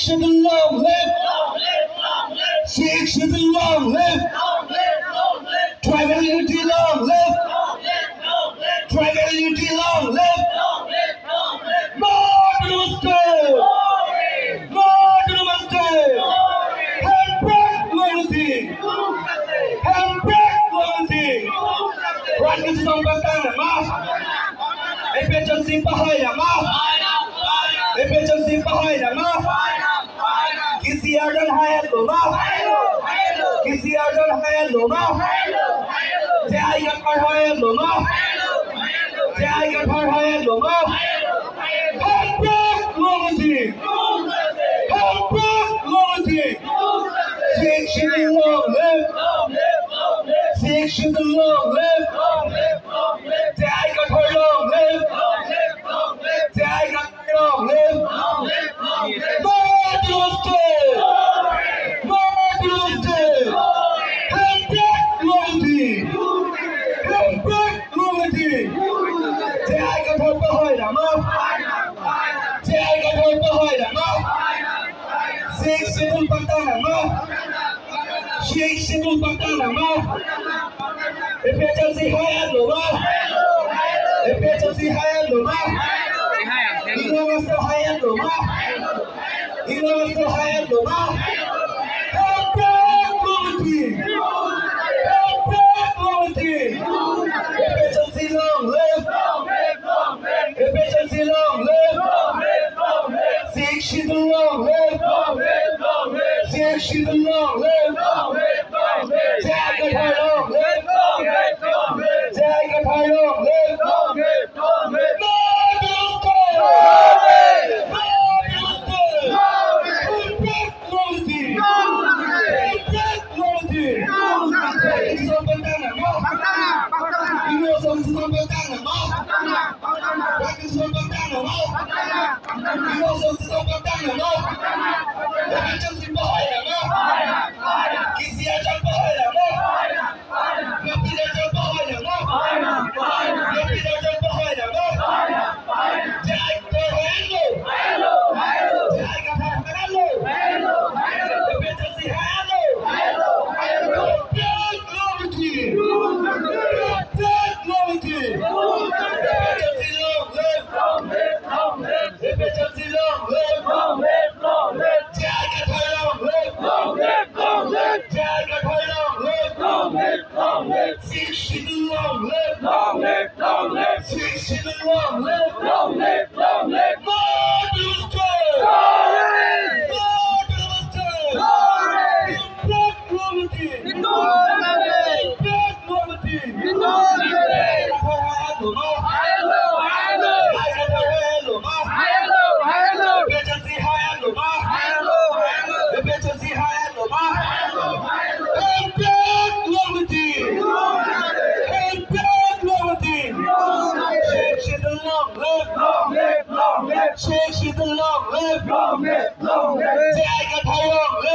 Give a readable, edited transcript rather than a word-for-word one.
to the long live. Shake to the long live. Tribal unity long live. Tribal unity long live. More to the master. More to the master. Handbrake loyalty. Handbrake loyalty. Right to some back Emergency behind the mouth. Emergency behind the mouth. Kisi ardan hayat lo mouth. Kisi ardan hayat lo mouth. Jai gapar hayat lo mouth. Jai gapar hayat lo mouth. Handbrake loyalty. Handbrake loyalty. Six to the long live. Six to the long live. Jai gapar long live. Jai gapar long live. More to the state. More to the state. Handbrake loyalty. Handbrake loyalty. Jai gapar behind the mouth. Jai gapar behind the mouth. Six to the back the mouth. Six to the back the mouth. Emergency hayat lo mouth. Emergency hayat lo mouth. Emergency hayat lo mouth. Emergency hayat lo mouth. Handbrake loyalty. Handbrake loyalty. Emergency long live. Emergency long live. Six to the long live. Six to the long live. Jai gapar long live. Jai gapar long live. Shake to the long live. Jai gapar long live.